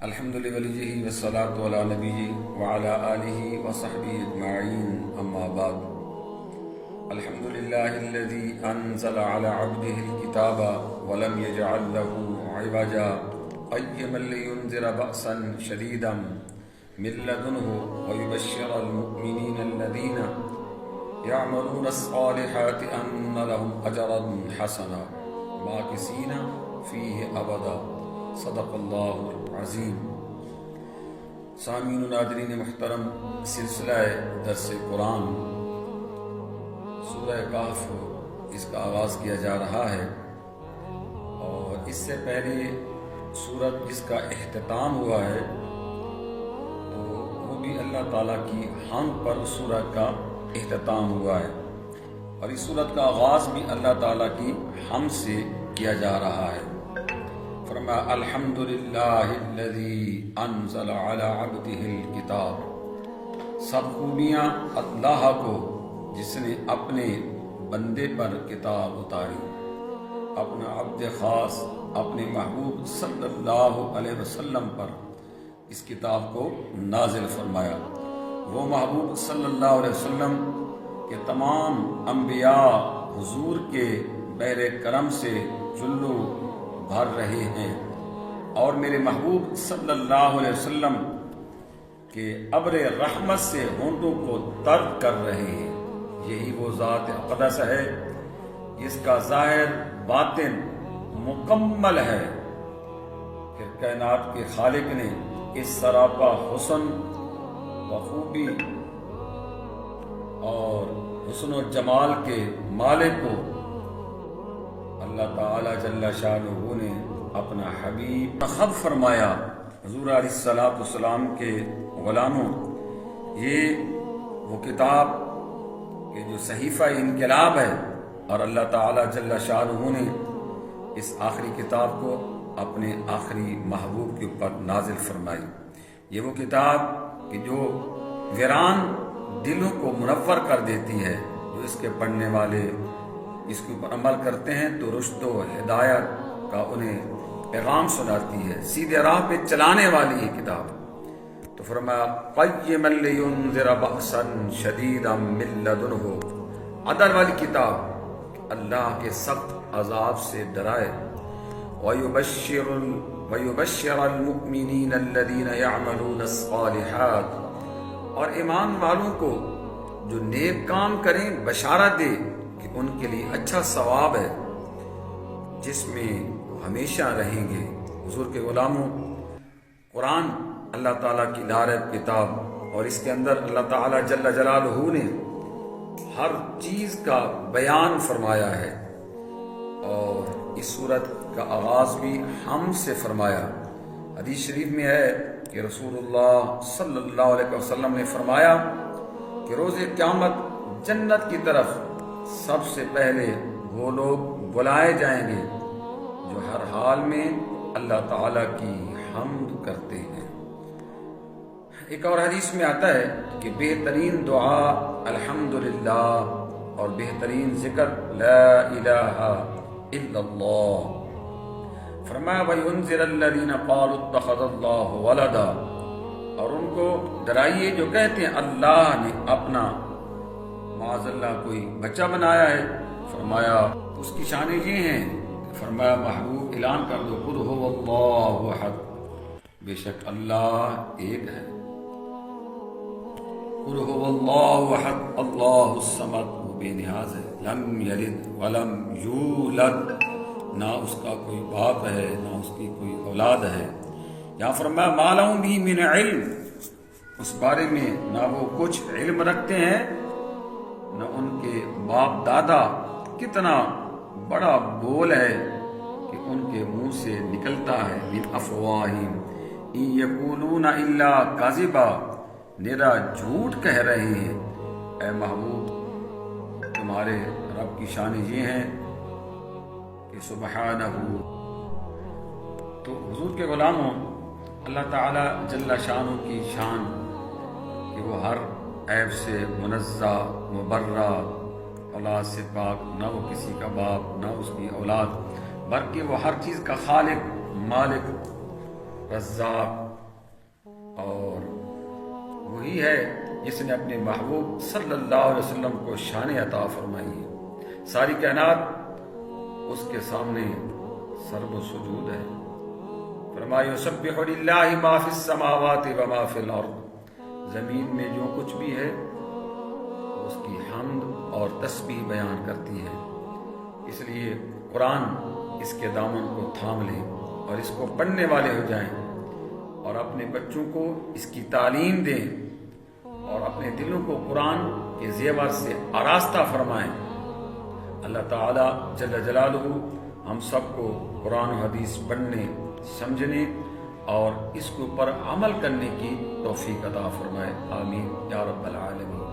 الحمد لله والصلاة على نبيه وعلى آله وصحبه أجمعين أما بعد. الحمد لله الذي أنزل على عبده الكتاب ولم يجعل له عوجا قيما لينذر بأسا شديدا من لدنه ويبشر المؤمنين الذين يعملون الصالحات أن لهم أجرا حسنا ماكثين فيه أبدا. صدق اللہ العظیم. سامعین و ناظرین محترم، سلسلہ درس قرآن سورہ کہف اس کا آغاز کیا جا رہا ہے، اور اس سے پہلے سورت جس کا اختتام ہوا ہے تو وہ بھی اللہ تعالیٰ کی حمد پر سورت کا اختتام ہوا ہے، اور اس سورت کا آغاز بھی اللہ تعالیٰ کی حمد سے کیا جا رہا ہے. فرمایا الحمدللہ الذی انزل علی عبدہ الکتاب. سب خوبیاں اللہ کو جس نے اپنے بندے پر کتاب اتاری، اپنا عبد خاص اپنے محبوب صلی اللہ علیہ وسلم پر اس کتاب کو نازل فرمایا. وہ محبوب صلی اللہ علیہ وسلم کے تمام انبیاء حضور کے بحر کرم سے چلو بھر رہے ہیں، اور میرے محبوب صلی اللہ علیہ وسلم کے ابر رحمت سے ہونٹوں کو تر کر رہے ہیں. یہی وہ ذات اقدس ہے جس کا ظاہر باطن مکمل ہے. پھر کائنات کے خالق نے اس سراپا حسن و خوبی اور حسن و جمال کے مالک کو اللہ تعالی جل شانہ نے اپنا حبیب خب فرمایا. حضور علیہ السلام کے غلاموں، یہ وہ کتاب کہ جو صحیفہ انقلاب ہے، اور اللہ تعالی جل شانہ نے اس آخری کتاب کو اپنے آخری محبوب کے اوپر نازل فرمائی. یہ وہ کتاب کہ جو ویران دلوں کو منور کر دیتی ہے، جو اس کے پڑھنے والے اس کے اوپر عمل کرتے ہیں تو رشد و ہدایت کا انہیں پیغام سناتی ہے، سیدھے راہ پہ چلانے والی یہ کتاب. تو فرمایا قیما لینذر بأسا شدیدا من لدنہ. عدل والی کتاب اللہ کے سخت عذاب سے ڈرائے. وَيُبَشِّرَ الْمُؤْمِنِينَ الَّذِينَ يَعْمَلُونَ الصَّالِحَاتِ. اور ایمان والوں کو جو نیک کام کریں بشارت دے کہ ان کے لیے اچھا ثواب ہے جس میں وہ ہمیشہ رہیں گے. حضور کے غلاموں، قرآن اللہ تعالیٰ کی لارب کتاب، اور اس کے اندر اللہ تعالیٰ جل جلالہ نے ہر چیز کا بیان فرمایا ہے، اور اس صورت کا آغاز بھی ہم سے فرمایا. حدیث شریف میں ہے کہ رسول اللہ صلی اللہ علیہ وسلم نے فرمایا کہ روز قیامت جنت کی طرف سب سے پہلے وہ لوگ بلائے جائیں گے جو ہر حال میں اللہ تعالیٰ کی حمد کرتے ہیں. ایک اور حدیث میں آتا ہے کہ بہترین دعا الحمدللہ، اور بہترین ذکر لا الہ الا اللہ. فرمایا وَيُنذِرَ الَّذِينَ قَالُوا اتَّخَذَ اللَّهُ وَلَدًا. اور ان کو ڈرائیے جو کہتے ہیں اللہ نے اپنا معاذ اللہ کوئی بچہ بنایا ہے. فرمایا اس کی شانیں یہ ہیں. فرمایا محبوب اعلان کر دو قُلْ هُوَ اللَّهُ احد، بے شک اللہ ایک ہے. قُلْ هُوَ اللَّهُ احد اللہ الصمد، وہ بے نیاز ہے. لم یلد ولم یولد، نہ اس کا کوئی باپ ہے نہ اس کی کوئی اولاد ہے. یہاں فرمایا ما لہم بہ من علم، اس بارے میں نہ وہ کچھ علم رکھتے ہیں نہ ان کے باپ دادا. کتنا بڑا بول ہے کہ ان کے منہ سے نکلتا ہے من افواہہم ان یقولون الا کاذبا، نرا جھوٹ کہہ رہے ہیں. اے محبوب، تمہارے رب کی شان یہ ہیں کہ سبحانہ. تو حضور کے غلاموں، اللہ تعالی جل شانہ کی شان کہ وہ ہر عیب سے منزہ مبرہ، اولاد سے پاک، نہ وہ کسی کا باپ نہ اس کی اولاد، بلکہ وہ ہر چیز کا خالق، مالک، رزاق وہی ہے جس نے اپنے محبوب صلی اللہ علیہ وسلم کو شان عطا فرمائی ہے۔ ساری کائنات اس کے سامنے سرب و سجود ہے۔ فرمایا یسبح للہ ما فی السماوات و ما فی الارض، زمین میں جو کچھ بھی ہے اس کی حمد اور تسبیح بیان کرتی ہے۔ اس لیے قرآن اس کے دامن کو تھام لیں اور اس کو پڑھنے والے ہو جائیں اور اپنے بچوں کو اس کی تعلیم دیں اور اپنے دلوں کو قرآن کے زیور سے آراستہ فرمائیں۔ اللہ تعالیٰ جل جلالہ ہم سب کو قرآن و حدیث پڑھنے، سمجھنے اور اس کے اوپر عمل کرنے کی توفیق عطا فرمائے، آمین یا رب العالمین۔